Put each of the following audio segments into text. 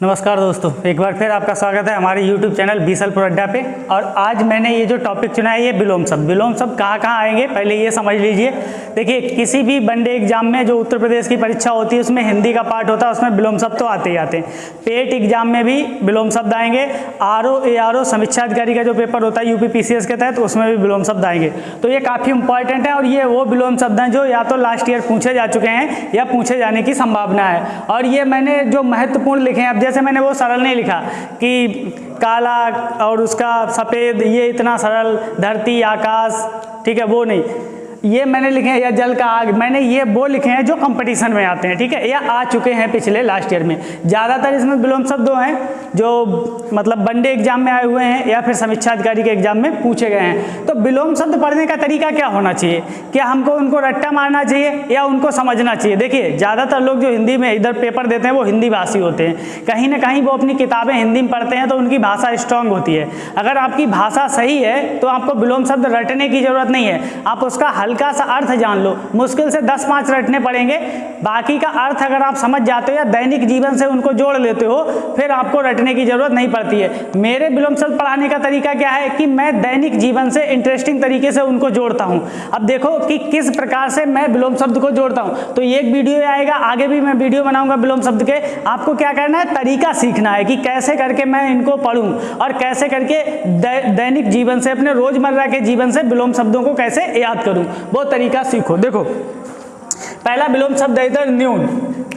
नमस्कार दोस्तों, एक बार फिर आपका स्वागत है हमारे YouTube चैनल बीसल प्रो अड्डा पे। और आज मैंने ये जो टॉपिक चुना है ये विलोम शब्द कहाँ कहाँ आएंगे पहले ये समझ लीजिए। देखिए, किसी भी वनडे एग्जाम में जो उत्तर प्रदेश की परीक्षा होती है उसमें हिंदी का पार्ट होता है, उसमें विलोम शब्द तो आते ही आते हैं। पेट एग्जाम में भी विलोम शब्द आएंगे। RO समीक्षा अधिकारी का जो पेपर होता है UPPCS के तहत, उसमें भी विलोम शब्द आएंगे। तो ये काफ़ी इंपॉर्टेंट है और ये वो विलोम शब्द हैं जो या तो लास्ट ईयर पूछे जा चुके हैं या पूछे जाने की संभावना है। और ये मैंने जो महत्वपूर्ण लिखे हैं, अब जैसे मैंने वो सरल नहीं लिखा कि काला और उसका सफ़ेद, ये इतना सरल, धरती आकाश, ठीक है, वो नहीं, ये मैंने लिखे हैं, या जल का आग, मैंने ये वो लिखे हैं जो कंपटीशन में आते हैं, ठीक है, या आ चुके हैं पिछले लास्ट ईयर में। ज़्यादातर इसमें विलोम शब्द हैं जो मतलब वनडे एग्जाम में आए हुए हैं या फिर समीक्षा अधिकारी के एग्जाम में पूछे गए हैं। तो विलोम शब्द पढ़ने का तरीका क्या होना चाहिए? क्या हमको उनको रट्टा मारना चाहिए या उनको समझना चाहिए? देखिए, ज़्यादातर लोग जो हिंदी में इधर पेपर देते हैं वो हिंदी भाषी होते हैं, कहीं ना कहीं वो अपनी किताबें हिंदी में पढ़ते हैं तो उनकी भाषा स्ट्रांग होती है। अगर आपकी भाषा सही है तो आपको विलोम शब्द रटने की जरूरत नहीं है, आप उसका हल्का सा अर्थ जान लो। मुश्किल से 10-5 रटने पड़ेंगे, बाकी का अर्थ अगर आप समझ जाते हो या दैनिक जीवन से उनको जोड़ लेते हो फिर आपको रटने की जरूरत नहीं पड़ती है। मेरे विलोम शब्द पढ़ाने का तरीका क्या है कि मैं दैनिक जीवन से इंटरेस्टिंग तरीके से उनको जोड़ता हूं। अब देखो कि किस प्रकार से मैं विलोम शब्द को जोड़ता हूं। तो ये एक वीडियो आएगा, आगे भी मैं वीडियो बनाऊंगा विलोम शब्द के। आपको क्या करना है, तरीका सीखना है कि कैसे करके मैं इनको पढ़ूं और कैसे करके दैनिक जीवन से, अपने रोजमर्रा के जीवन से विलोम शब्दों को कैसे याद करूं, वो तरीका सीखो। देखो, पहला विलोम शब्द है इधर न्यून।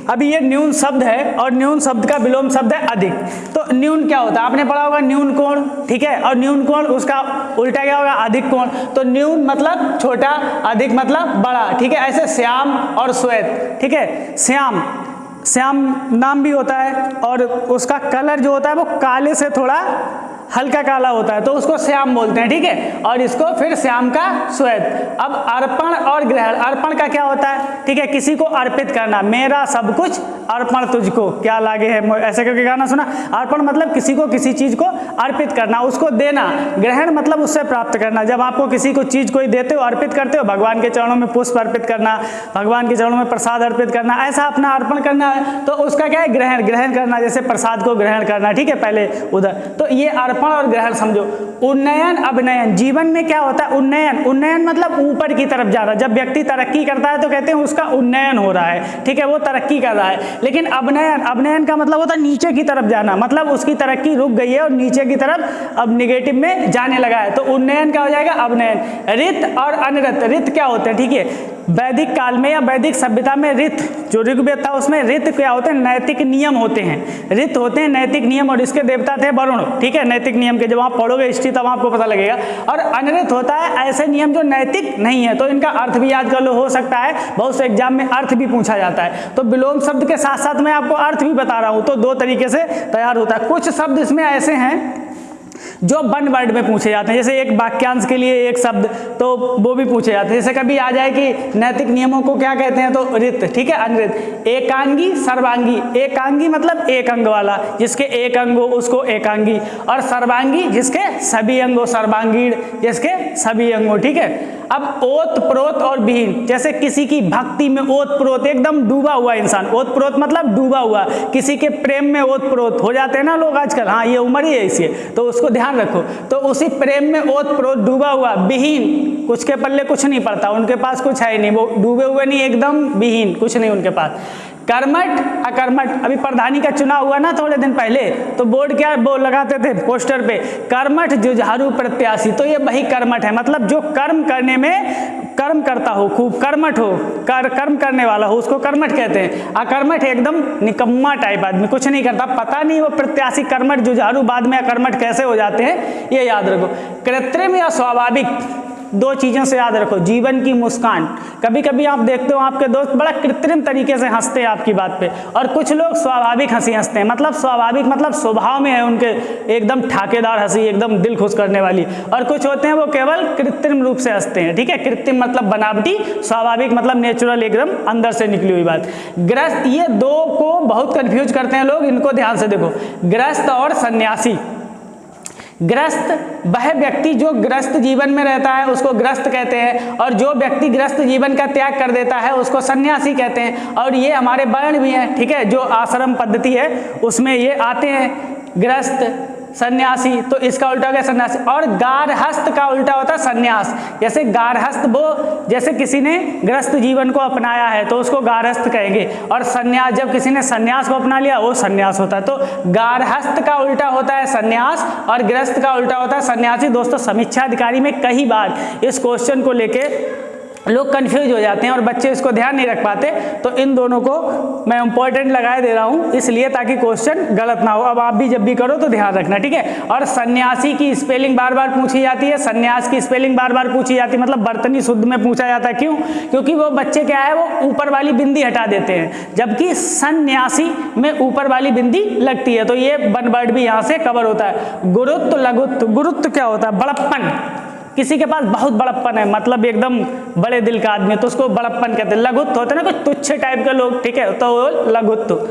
अभी ये न्यून शब्द है और न्यून शब्द का विलोम शब्द है अधिक। तो न्यून क्या होता है, आपने पढ़ा होगा न्यून कोण, ठीक है, और न्यून कोण उसका उल्टा क्या होगा, अधिक कोण। तो न्यून मतलब छोटा, अधिक मतलब बड़ा, ठीक है। ऐसे श्याम और श्वेत, ठीक है, श्याम नाम भी होता है और उसका कलर जो होता है वो काले से थोड़ा हल्का काला होता है तो उसको श्याम बोलते हैं, ठीक है, और इसको फिर श्याम का श्वेत। अब अर्पण और ग्रहण, अर्पण का क्या होता है, ठीक है, किसी को अर्पित करना, मेरा सब कुछ अर्पण तुझको क्या लागे है, ऐसे करके गाना सुना। अर्पण मतलब किसी को किसी चीज को अर्पित करना, उसको देना। ग्रहण मतलब उससे प्राप्त करना। जब आपको किसी को चीज कोई देते हो, अर्पित करते हो, भगवान के चरणों में पुष्प अर्पित करना, भगवान के चरणों में प्रसाद अर्पित करना, ऐसा अपना अर्पण करना है तो उसका क्या है, ग्रहण करना, जैसे प्रसाद को ग्रहण करना, ठीक है, पहले उधर। तो ये अर्पण और ग्रहण समझो। उन्नयन अभिनयन, जीवन में क्या होता है, उन्नयन मतलब ऊपर की तरफ जाना। जब व्यक्ति तरक्की करता है तो कहते हैं उसका उन्नयन हो रहा है, ठीक है, वो तरक्की कर रहा है। लेकिन अभिनयन का मतलब होता है नीचे की तरफ जाना, मतलब उसकी तरक्की रुक गई है और नीचे की तरफ अब निगेटिव में जाने लगा है, तो उन्नयन क्या हो जाएगा, अभिनयन। रित और अनृत, रित क्या होते हैं, ठीक है, वैदिक काल में या वैदिक सभ्यता में रित, जो ऋग्वेद था उसमें रित क्या होते हैं, नैतिक नियम होते हैं। रित होते हैं नैतिक नियम और इसके देवता थे वरुण, ठीक है, नैतिक नियम के। जब आप पढ़ोगे हिस्ट्री तब आपको पता लगेगा। और अनृत होता है ऐसे नियम जो नैतिक नहीं है, तो इनका अर्थ भी याद कर लो, हो सकता है बहुत से एग्जाम में अर्थ भी पूछा जाता है। तो विलोम शब्द के साथ साथ मैं आपको अर्थ भी बता रहा हूं, तो दो तरीके से तैयार होता है। कुछ शब्द इसमें ऐसे हैं जो वन वर्ड में पूछे जाते हैं, जैसे एक वाक्यांश के लिए एक शब्द, तो वो भी पूछे जाते हैं। जैसे कभी आ जाए कि नैतिक नियमों को क्या कहते हैं, तो रित, ठीक है, अनृत। एकांगी सर्वांगी, एकांगी मतलब एक अंग वाला, जिसके एक अंग हो उसको एकांगी, और सर्वांगी जिसके सभी अंग हो, सर्वांगीण जिसके सभी अंग हो, ठीक है। अब ओत प्रोत और विहीन, जैसे किसी की भक्ति में ओत प्रोत, एकदम डूबा हुआ इंसान, ओत प्रोत मतलब डूबा हुआ, किसी के प्रेम में ओत प्रोत हो जाते हैं ना लोग आजकल, हाँ ये उम्र ही है इसी, तो उसको ध्यान रखो। तो उसी प्रेम में ओत प्रोत डूबा हुआ, विहीन, कुछ के पल्ले कुछ नहीं पड़ता, उनके पास कुछ है नहीं, वो डूबे हुए नहीं, एकदम विहीन, कुछ नहीं उनके पास। कर्मठ अकर्मठ, अभी प्रधानी का चुनाव हुआ ना थोड़े दिन पहले, तो बोर्ड क्या वो लगाते थे पोस्टर पे, कर्मठ जुझारू प्रत्याशी, तो ये वही कर्मठ है, मतलब जो कर्म करने में कर्म करता हो, खूब कर्मठ हो, कर्म करने वाला हो, उसको कर्मठ कहते हैं। अकर्मठ एकदम निकम्मा टाइप आदमी, कुछ नहीं करता, पता नहीं वो प्रत्याशी कर्मठ जुझारू बाद में अकर्मठ कैसे हो जाते हैं, ये याद रखो। कृत्रिम या स्वाभाविक, दो चीज़ों से याद रखो। जीवन की मुस्कान, कभी कभी आप देखते हो आपके दोस्त बड़ा कृत्रिम तरीके से हंसते हैं आपकी बात पे, और कुछ लोग स्वाभाविक हंसी हंसते हैं, मतलब स्वाभाविक मतलब स्वभाव में है उनके एकदम ठाकेदार हंसी, एकदम दिल खुश करने वाली, और कुछ होते हैं वो केवल कृत्रिम रूप से हंसते हैं, ठीक है। कृत्रिम मतलब बनावटी, स्वाभाविक मतलब नेचुरल, एकदम अंदर से निकली हुई बात। ग्रस्त, ये दो को बहुत कंफ्यूज करते हैं लोग, इनको ध्यान से देखो। ग्रस्त और सन्यासी, ग्रस्त वह व्यक्ति जो ग्रस्त जीवन में रहता है उसको ग्रस्त कहते हैं, और जो व्यक्ति ग्रस्त जीवन का त्याग कर देता है उसको सन्यासी कहते हैं। और ये हमारे वर्ण भी हैं, ठीक है, जो आश्रम पद्धति है उसमें ये आते हैं, ग्रस्त, सन्यासी, तो इसका उल्टा हो गया सन्यासी। और गारहस्थ का उल्टा होता है सन्यास। जैसे गारहस्थ, वो जैसे किसी ने ग्रस्त जीवन को अपनाया है तो उसको गारहस्थ कहेंगे, और सन्यास जब किसी ने सन्यास को अपना लिया वो सन्यास होता है। तो गारहस्थ का उल्टा होता है सन्यास और ग्रस्त का उल्टा होता है सन्यासी। दोस्तों समीक्षा अधिकारी में कई बार इस क्वेश्चन को लेके लोग कंफ्यूज हो जाते हैं और बच्चे इसको ध्यान नहीं रख पाते, तो इन दोनों को मैं इंपॉर्टेंट लगाए दे रहा हूं इसलिए ताकि क्वेश्चन गलत ना हो। अब आप भी जब भी करो तो ध्यान रखना, ठीक है। और सन्यासी की स्पेलिंग बार बार पूछी जाती है, सन्यास की स्पेलिंग बार बार पूछी जाती है, मतलब बर्तनी शुद्ध में पूछा जाता है। क्यों? क्योंकि वो बच्चे क्या है, वो ऊपर वाली बिंदी हटा देते हैं, जबकि सन्यासी में ऊपर वाली बिंदी लगती है। तो ये वन वर्ड भी यहाँ से कवर होता है। गुरुत्व, लघुत्व। गुरुत्व क्या होता है? बड़प्पन, किसी के पास बहुत बड़प्पन है, मतलब एकदम बड़े दिल का आदमी है तो उसको बड़प्पन कहते हैं। लघुत्व होते हैं ना कुछ तुच्छ टाइप के लोग, ठीक है, तो वो लघुत्व।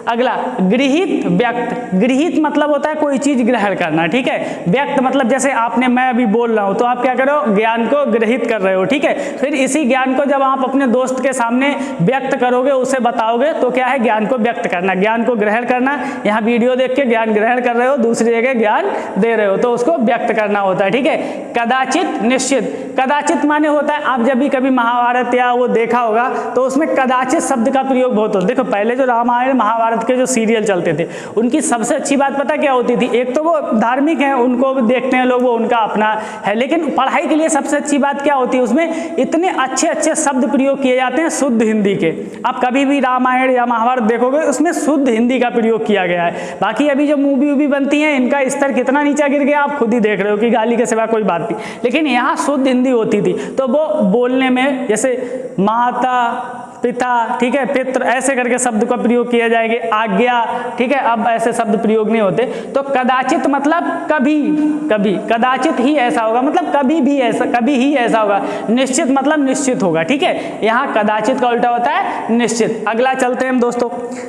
अगला गृहीत व्यक्त। गृहीत मतलब होता है कोई चीज ग्रहण करना, ठीक है। व्यक्त मतलब जैसे आपने, मैं अभी बोल रहा हूं तो आप क्या करो, ज्ञान को गृहीत कर रहे हो, ठीक है। फिर इसी ज्ञान को जब आप अपने दोस्त के सामने व्यक्त करोगे, उसे बताओगे, तो क्या है, ज्ञान को व्यक्त करना, ज्ञान को ग्रहण करना। यहाँ वीडियो देख के ज्ञान ग्रहण कर रहे हो, दूसरी जगह ज्ञान दे रहे हो, तो उसको व्यक्त करना होता है, ठीक है। कदाचित, निश्चित। कदाचित माने होता है, आप जब भी कभी महाभारत या वो देखा होगा तो उसमें कदाचित शब्द का प्रयोग बहुत होता है। देखो पहले जो रामायण महाभारत के जो सीरियल चलते थे उनकी सबसे अच्छी बात पता क्या होती थी, एक तो वो धार्मिक है, उनको देखते हैं लोग, वो उनका अपना है, लेकिन पढ़ाई के लिए सबसे अच्छी बात क्या होती है, उसमें इतने अच्छे अच्छे शब्द प्रयोग किए जाते हैं शुद्ध हिंदी के। आप कभी भी रामायण या महाभारत देखोगे उसमें शुद्ध हिंदी का प्रयोग किया गया है। बाकी अभी जो मूवी वूवी बनती हैं इनका स्तर कितना नीचा गिर गया आप खुद ही देख रहे हो कि गाली के सिवा कोई बात नहीं, लेकिन यहाँ शुद्ध हिंदी होती थी। तो वो बोलने में जैसे माता, पिता, ठीक है, पितृ, ऐसे करके शब्द का प्रयोग किया जाएंगे। आज्ञा, ठीक है, अब ऐसे शब्द प्रयोग नहीं होते। तो कदाचित मतलब कभी, कभी, कदाचित ही ऐसा होगा मतलब कभी भी ऐसा, कभी ही ऐसा होगा। निश्चित मतलब निश्चित होगा, ठीक है। यहाँ कदाचित का उल्टा होता है निश्चित। अगला चलते हैं हम दोस्तों,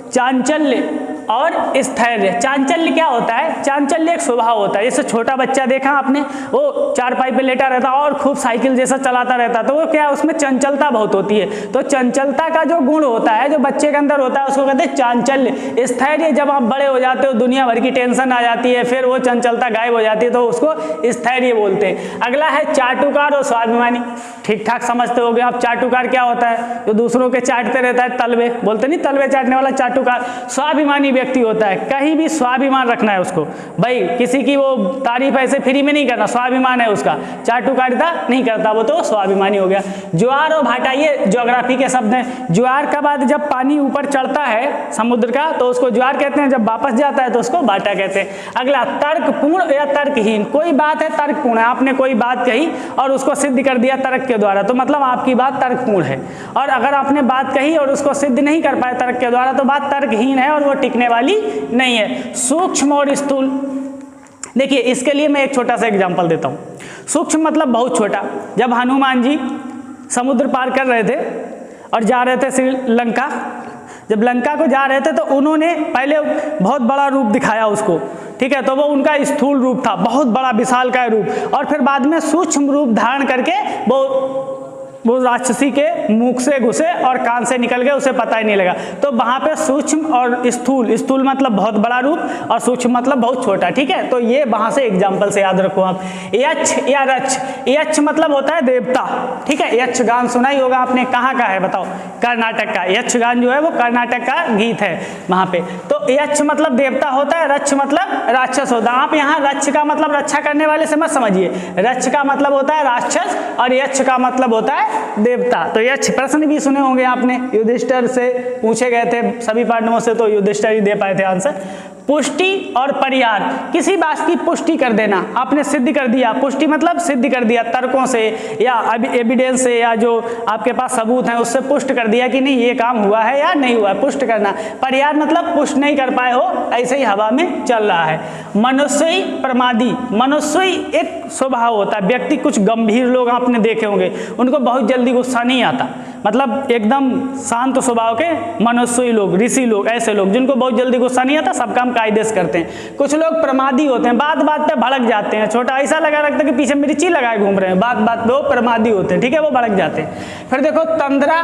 चांचल्य और स्थैर्य। चांचल्य क्या होता है? चांचल्य एक स्वभाव होता है। जैसे छोटा बच्चा देखा आपने, वो चारपाई पे लेटा रहता और खूब साइकिल जैसा चलाता रहता, तो वो क्या, उसमें चंचलता बहुत होती है। तो चंचलता का जो गुण होता है, जो बच्चे के अंदर होता है, उसको कहते हैं चांचल्य। स्थैर्य जब आप बड़े हो जाते हो, दुनिया भर की टेंशन आ जाती है, फिर वो चंचलता गायब हो जाती है, तो उसको स्थैर्य बोलते हैं। अगला है चाटुकार और स्वाभिमानी। ठीक ठाक समझते होगे आप। चाटुकार क्या होता है? जो दूसरों के चाटते रहता है, तलवे बोलते नहीं, तलवे चाटने वाला चाटुकार। स्वाभिमानी व्यक्ति होता है, कहीं भी स्वाभिमान रखना है उसको, भाई किसी की वो तारीफ ऐसे फ्री में नहीं करना, स्वाभिमान है उसका, चाटुकारिता नहीं करता, वो तो स्वाभिमानी हो गया। ज्वार और भाटा ये ज्योग्राफी के शब्द हैं। ज्वार का बाद जब पानी ऊपर चढ़ता है समुद्र का तो उसको ज्वार कहते हैं, जब वापस जाता है तो उसको भाटा कहते हैं। अगला तर्कपूर्ण या तर्कहीन। कोई बात है तर्कपूर्ण है, आपने कोई बात कही और उसको सिद्ध कर दिया तर्क के द्वारा, तो मतलब आपकी बात तर्कपूर्ण है। और अगर आपने बात कही और उसको सिद्ध नहीं कर पाए तर्क के द्वारा, तो बात तर्कहीन है और वो टिकने वाली नहीं है। सूक्ष्म और स्थूल। देखिए इसके लिए मैं एक छोटा सा एग्जांपल देता हूं। सूक्ष्म मतलब बहुत छोटा। जब हनुमान जी समुद्र पार कर रहे थे और जा रहे थे श्रीलंका, जब लंका को जा रहे थे तो उन्होंने पहले बहुत बड़ा रूप दिखाया उसको, ठीक है, तो वो उनका स्थूल रूप था, बहुत बड़ा विशालकाय रूप। और फिर बाद में सूक्ष्म रूप धारण करके वो राक्षसी के मुख से घुसे और कान से निकल गए, उसे पता ही नहीं लगा। तो वहां पे सूक्ष्म और स्थूल, स्थूल मतलब बहुत बड़ा रूप और सूक्ष्म मतलब बहुत छोटा, ठीक है। तो ये वहां से एग्जांपल से याद रखो आप। यक्ष या रक्ष। यक्ष मतलब होता है देवता, ठीक है। यक्षगान सुना ही होगा आपने, कहाँ का है बताओ? कर्नाटक का। यक्षगान जो है वो कर्नाटक का गीत है वहां पे। तो यक्ष मतलब देवता होता है, रक्ष मतलब राक्षस होता है। आप यहाँ रक्ष का मतलब रक्षा करने वाले से मत समझिए, रक्ष का मतलब होता है राक्षस और यक्ष का मतलब होता है देवता। तो यक्ष प्रश्न भी सुने होंगे आपने, युधिष्ठिर से पूछे गए थे सभी पांडवों से, तो युधिष्ठिर ही दे पाए थे आंसर। पुष्टि और परिहार। किसी बात की पुष्टि कर देना, आपने सिद्ध कर दिया। पुष्टि मतलब सिद्ध कर दिया तर्कों से या एविडेंस से, या जो आपके पास सबूत हैं उससे पुष्ट कर दिया कि नहीं ये काम हुआ है या नहीं हुआ है, पुष्ट करना। परिहार मतलब पुष्ट नहीं कर पाए हो, ऐसे ही हवा में चल रहा है। मनुष्य प्रमादी। मनुष्य एक स्वभाव होता है, व्यक्ति कुछ गंभीर लोग आपने देखे होंगे, उनको बहुत जल्दी गुस्सा नहीं आता, मतलब एकदम शांत स्वभाव के मनुष्य लोग, ऋषि लोग, ऐसे लोग जिनको बहुत जल्दी गुस्सा नहीं आता, सब काम कायदे से करते हैं। कुछ लोग प्रमादी होते हैं, बात बात पे भड़क जाते हैं, छोटा ऐसा लगा रखता है कि पीछे मिर्ची लगाए घूम रहे हैं, बात बात पे वो प्रमादी होते हैं, ठीक है, वो भड़क जाते हैं। फिर देखो तंद्रा,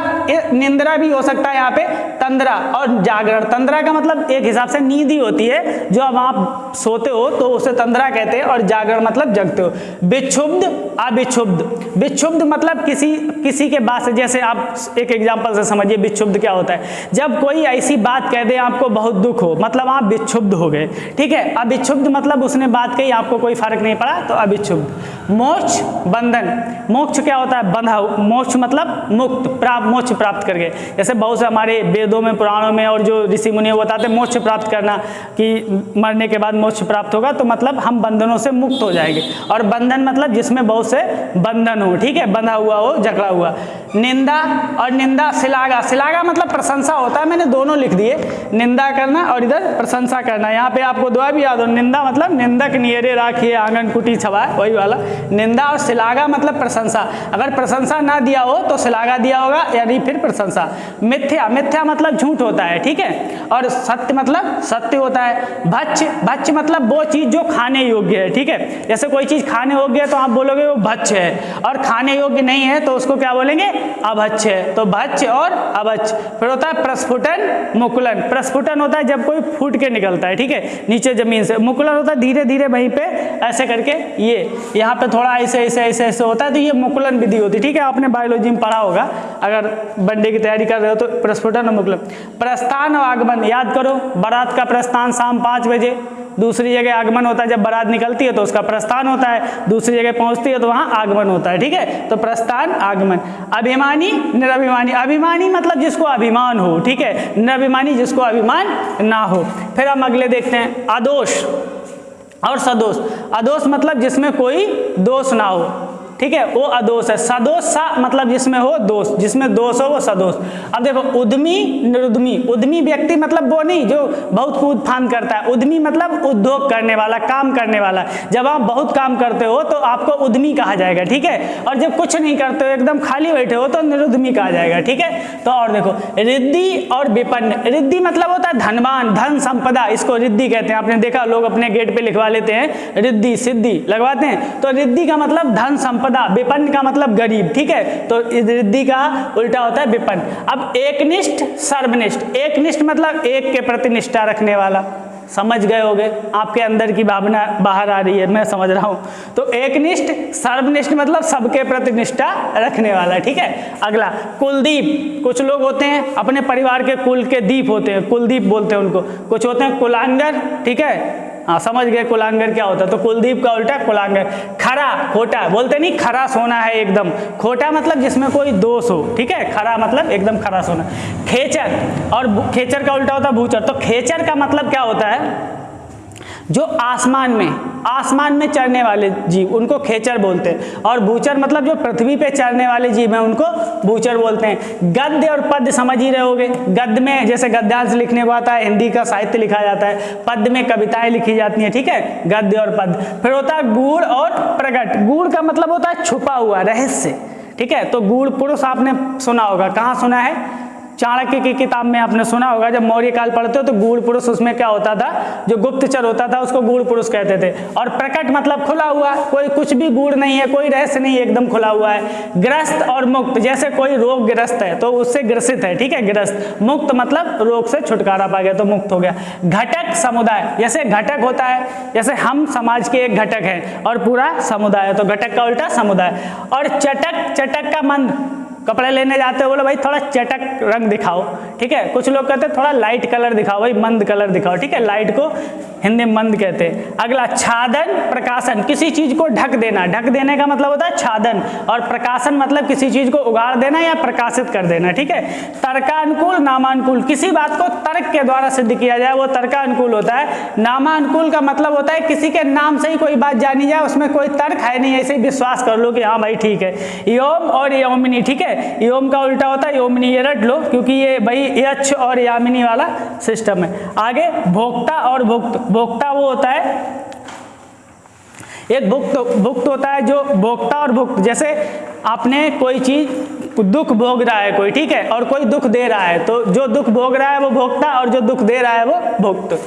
निंद्रा भी हो सकता है यहाँ पे, तंद्रा और जागरण। तंद्रा का मतलब एक हिसाब से नींद ही होती है, जो अब आप सोते हो तो उसे तंद्रा कहते हैं, और जागरण मतलब जगते हो। विक्षुब्ध, अविक्षुब्ध। विक्षुब्ध मतलब किसी के बात से, जैसे आप एक एग्जांपल से समझिए विक्षुब्ध क्या होता है। जब कोई ऐसी बात कह दे आपको बहुत दुख हो, मतलब आप विक्षुब्ध हो गए, ठीक है। अविक्षुब्ध मतलब उसने बात कही, आपको कोई फर्क नहीं पड़ा, तो अविक्षुब्ध। मोक्ष, बंधन। मोक्ष क्या होता है? बंधा। मोक्ष मतलब मुक्त, मोक्ष प्राप्त करके। जैसे बहुत से हमारे वेदों में, पुराणों में और जो ऋषि मुनि बताते हैं मोक्ष प्राप्त करना, कि मरने के बाद मोक्ष प्राप्त होगा, तो मतलब हम बंधनों से मुक्त हो जाएंगे। और बंधन मतलब जिसमें बहुत से बंधन हो, ठीक है, बंधा हुआ हो, जकड़ा हुआ। निंदा और निंदा, श्लाघा। श्लाघा मतलब प्रशंसा होता है, मैंने दोनों लिख दिए, निंदा करना और इधर प्रशंसा करना। यहाँ पे आपको दुआ भी याद हो, निंदा मतलब निंदक नियरे राखिए आंगन कुटी छवाए, वही वाला। निंदा और श्लाघा मतलब प्रशंसा। अगर प्रशंसा ना दिया हो तो श्लाघा दिया होगा, यानी फिर प्रशंसा। मिथ्या, मिथ्या मतलब झूठ होता है, ठीक है। और सत्य मतलब सत्य होता है। भक्ष्य, भक्ष्य मतलब वो चीज जो खाने योग्य है, ठीक है। जैसे कोई चीज खाने योग्य है तो आप बोलोगे वो भक्ष्य है, और खाने योग्य नहीं है तो उसको क्या बोलेंगे? अभक्ष्य है। तो भक्ष्य और अभक्ष्य। फिर होता है प्रस्फुटन, मुकुलन। प्रस्फुटन होता है जब कोई फूट के निकलता है, ठीक है, नीचे जमीन से। मुकुलन होता है धीरे धीरे वहीं पे ऐसे करके, ये यहाँ पे थोड़ा ऐसे ऐसे ऐसे ऐसे होता है, तो ये मुकुलन विधि होती है, ठीक है। आपने बायोलॉजी में पढ़ा होगा, अगर वनडे की तैयारी कर रहे हो तो। प्रस्फुटन और मुकुलन। प्रस्थान और आगमन याद करो, बारात का प्रस्थान शाम 5 बजे, दूसरी जगह आगमन होता है जब बारात निकलती है तो उसका प्रस्थान होता है, दूसरी जगह पहुंचती है तो वहां आगमन होता है, ठीक है। तो प्रस्थान, आगमन। अभिमानी, निरभिमानी। अभिमानी मतलब जिसको अभिमान हो, ठीक है। निरभिमानी जिसको अभिमान ना हो। फिर हम अगले देखते हैं, अदोष और सदोष। अदोष मतलब जिसमें कोई दोष ना हो, ठीक है, वो अदोष है। सदोष, सा मतलब जिसमें हो दोष, जिसमें दोष हो वो सदोष। अब देखो उद्यमी, निरुद्यमी। उद्यमी व्यक्ति मतलब वो नहीं जो बहुत कूद फांद करता है, उद्यमी मतलब उद्योग करने वाला, काम करने वाला। जब आप बहुत काम करते हो तो आपको उद्यमी कहा जाएगा, ठीक है। और जब कुछ नहीं करते हो, एकदम खाली बैठे हो, तो निरुद्यमी कहा जाएगा, ठीक है। तो और देखो रिद्धि और विपन्न। रिद्धि मतलब होता है धनवान, धन संपदा, इसको रिद्धि कहते हैं। आपने देखा लोग अपने गेट पे लिखवा लेते हैं रिद्धि सिद्धि लगवाते हैं, तो रिद्धि का मतलब धन संपदा। विपन्न का मतलब गरीब, ठीक है। तो रिद्धि का उल्टा होता है विपन्न। अब एकनिष्ठ, सर्वनिष्ठ। एकनिष्ठ मतलब एक के प्रति निष्ठा रखने वाला। समझ गए होगे, आपके अंदर की भावना बाहर आ रही है, मैं समझ रहा हूं। तो एकनिष्ठ, सर्वनिष्ठ मतलब सबके प्रति निष्ठा रखने वाला, ठीक है। अगला कुलदीप। कुछ लोग होते हैं अपने परिवार के कुल के दीप होते हैं, कुलदीप बोलते हैं उनको। कुछ होते हैं कुलांगर, ठीक है, हाँ समझ गए कुलांगर क्या होता है। तो कुलदीप का उल्टा कुलांगर। खरा, खोटा। बोलते नहीं खरा सोना है एकदम, खोटा मतलब जिसमें कोई दोष हो, ठीक है। खरा मतलब एकदम खरा सोना। खेचर, और खेचर का उल्टा होता है भूचर। तो खेचर का मतलब क्या होता है? जो आसमान में चढ़ने वाले जीव, उनको खेचर बोलते हैं। और भूचर मतलब जो पृथ्वी पे चढ़ने वाले जीव हैं, उनको भूचर बोलते हैं। गद्य और पद्य समझ ही रहे होगे। गद्य में जैसे गद्यांश लिखने को आता है, हिंदी का साहित्य लिखा जाता है। पद्य में कविताएं लिखी जाती हैं, ठीक है, गद्य और पद्य। फिर होता है गूढ़ और प्रगट। गूढ़ का मतलब होता है छुपा हुआ, रहस्य, ठीक है। तो गूढ़ पुरुष आपने सुना होगा, कहाँ सुना है? चाणक्य की किताब में आपने सुना होगा। जब मौर्य काल पढ़ते हो तो गूढ़ पुरुष, उसमें क्या होता था, जो गुप्तचर होता था उसको गूढ़ पुरुष कहते थे। और प्रकट मतलब खुला हुआ, कोई कुछ भी गूढ़ नहीं है, कोई रहस्य नहीं है, एकदम खुला हुआ है। ग्रस्त और मुक्त, जैसे कोई रोग ग्रस्त है तो उससे ग्रसित है, ठीक है, ग्रस्त। मुक्त मतलब रोग से छुटकारा पा गया तो मुक्त हो गया। घटक, समुदाय। जैसे घटक होता है, जैसे हम समाज के एक घटक हैं और पूरा समुदाय है, तो घटक का उल्टा समुदाय। और चटक, चटक का मंद। कपड़े लेने जाते हो, बोलो भाई थोड़ा चटक रंग दिखाओ, ठीक है। कुछ लोग कहते हैं थोड़ा लाइट कलर दिखाओ, भाई मंद कलर दिखाओ, ठीक है। लाइट को हिंदी में मंद कहते हैं। अगला छादन, प्रकाशन। किसी चीज को ढक देना। ढक देने का मतलब होता है छादन, और प्रकाशन मतलब किसी चीज को उगाड़ देना या प्रकाशित कर देना, ठीक है। तर्कानुकूल, नामानुकूल। किसी बात को तर्क के द्वारा सिद्ध किया जाए वो तर्कानुकूल होता है। नामानुकूल का मतलब होता है किसी के नाम से ही कोई बात जानी जाए, उसमें कोई तर्क है नहीं, ऐसे ही विश्वास कर लो कि हाँ भाई ठीक है। योम और योमिनी, ठीक है। योम का उल्टा होता है योमिनी, ये रट लो क्योंकि ये भाई यक्ष और यामिनी वाला सिस्टम है। आगे भोक्ता और भुक्त। भोक्ता वो होता है, एक भुक्त होता है जो भोक्ता और भुक्त। जैसे आपने कोई चीज दुख भोग रहा है कोई, ठीक है, और कोई दुख दे रहा है, तो जो दुख भोग रहा है वो भोक्ता और जो दुख दे रहा है वो भोक्त।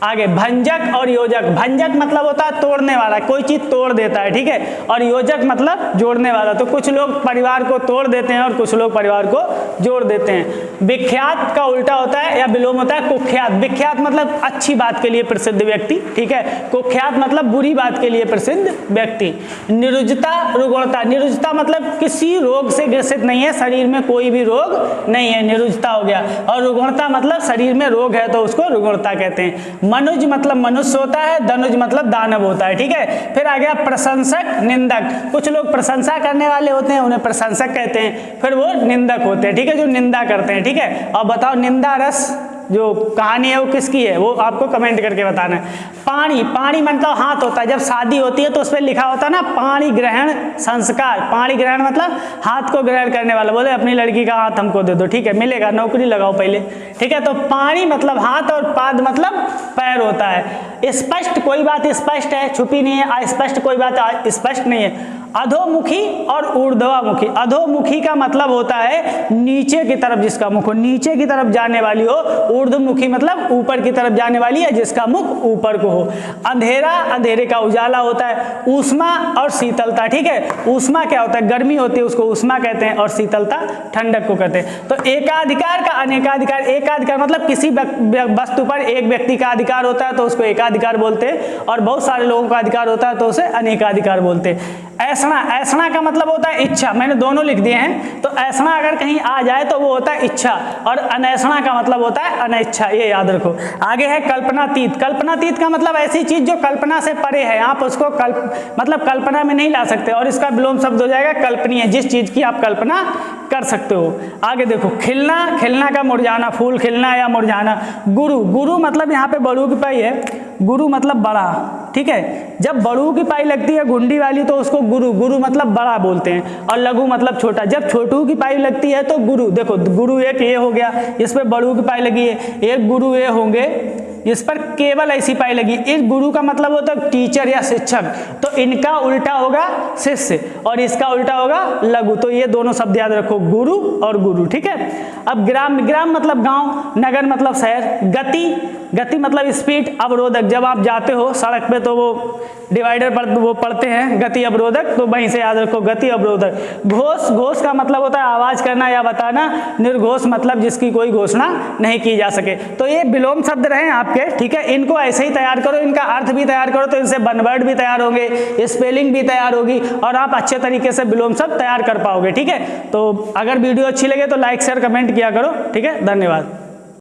आगे भंजक और योजक। भंजक मतलब होता है तोड़ने वाला, कोई चीज तोड़ देता है, ठीक है, और योजक मतलब जोड़ने वाला। तो कुछ लोग परिवार को तोड़ देते हैं और कुछ लोग परिवार को जोड़ देते हैं। विख्यात का उल्टा होता है या विलोम होता है कुख्यात। विख्यात मतलब अच्छी बात के लिए प्रसिद्ध व्यक्ति, ठीक है, कुख्यात मतलब बुरी बात के लिए प्रसिद्ध व्यक्ति। निरुजता, रुग्णता। निरुजता मतलब किसी रोग से ग्रसित नहीं है, शरीर में कोई भी रोग नहीं है, निरुजता हो गया। और रुग्णता मतलब शरीर में रोग है तो उसको रुग्णता कहते हैं। मनुज मतलब मनुष्य होता है, धनुज मतलब दानव होता है, ठीक है। फिर आ गया प्रशंसक, निंदक। कुछ लोग प्रशंसा करने वाले होते हैं, उन्हें प्रशंसक कहते हैं, फिर वो निंदक होते हैं, ठीक है, जो निंदा करते हैं, ठीक है। और बताओ निंदा रस जो कहानी है वो किसकी है, वो आपको कमेंट करके बताना है। पाणी, पाणी मतलब हाथ होता है, जब शादी होती है तो उस पर लिखा होता है ना पाणी ग्रहण संस्कार। पाणी ग्रहण मतलब हाथ को ग्रहण करने वाला, बोले अपनी लड़की का हाथ हमको दे दो, ठीक है, मिलेगा, नौकरी लगाओ पहले, ठीक है। तो पाणी मतलब हाथ और पाद मतलब पैर होता है। स्पष्ट, कोई बात स्पष्ट है, छुपी नहीं है। अस्पष्ट, कोई बात स्पष्ट नहीं है। अधोमुखी और ऊर्ध्वमुखी। अधोमुखी का मतलब होता है नीचे की तरफ जिसका मुख हो, नीचे की तरफ जाने वाली हो। ऊर्ध्वमुखी मतलब ऊपर की तरफ जाने वाली है, जिसका मुख ऊपर को हो। अंधेरा, अंधेरे का उजाला होता है। ऊष्मा और शीतलता, ठीक है, ऊष्मा क्या होता है, गर्मी होती है, उसको ऊष्मा कहते हैं, और शीतलता ठंडक को कहते हैं। तो एकाधिकार का अनेकाधिकार। एकाधिकार मतलब किसी वस्तु पर एक व्यक्ति का अधिकार होता है तो उसको एकाधिकार बोलते हैं, और बहुत सारे लोगों का अधिकार होता है तो उसे अनेकाधिकार बोलते हैं। ऐसना, ऐसना का मतलब होता है इच्छा, मैंने दोनों लिख दिए हैं। तो ऐसना अगर कहीं आ जाए तो वो होता है इच्छा, और अनैसना का मतलब होता है अनिच्छा, ये याद रखो। आगे है कल्पनातीत। कल्पनातीत का मतलब ऐसी चीज जो कल्पना से परे है, आप उसको मतलब कल्पना में नहीं ला सकते, और इसका विलोम शब्द हो जाएगा कल्पनीय, जिस चीज की आप कल्पना कर सकते हो। आगे देखो खिलना, खिलना का मुरझाना, फूल खिलना या मुरझाना। गुरु, गुरु मतलब यहाँ पे बड़ू की पाई है, गुरु मतलब बड़ा, ठीक है। जब बड़ू की पाई लगती है घुंडी वाली तो उसको गुरु, गुरु मतलब बड़ा बोलते हैं, और लघु मतलब छोटा। जब छोटू की पाई लगती है तो गुरु, देखो गुरु एक ये हो गया, इस पर बड़ू की पाई लगी है, एक गुरु ये होंगे, इस पर केवल ऐसी पाई लगी। इस गुरु का मतलब होता है टीचर या शिक्षक, तो इनका उल्टा होगा शिष्य और इसका उल्टा होगा लघु। तो ये दोनों शब्द याद रखो, गुरु और गुरु, ठीक है। अब ग्राम, ग्राम मतलब गांव, नगर मतलब शहर। गति, गति मतलब स्पीड। अवरोधक, जब आप जाते हो सड़क पे तो वो डिवाइडर पर वो पढ़ते हैं गति अवरोधक, तो वहीं से याद रखो गति अवरोधक। घोष, घोष का मतलब होता है आवाज करना या बताना। निर्घोष मतलब जिसकी कोई घोषणा नहीं की जा सके। तो ये विलोम शब्द रहे आपके, ठीक है। इनको ऐसे ही तैयार करो, इनका अर्थ भी तैयार करो, तो इनसे वन वर्ड भी तैयार होंगे, स्पेलिंग भी तैयार होगी, और आप अच्छे तरीके से विलोम शब्द तैयार कर पाओगे, ठीक है। तो अगर वीडियो अच्छी लगे तो लाइक शेयर कमेंट किया करो, ठीक है। धन्यवाद।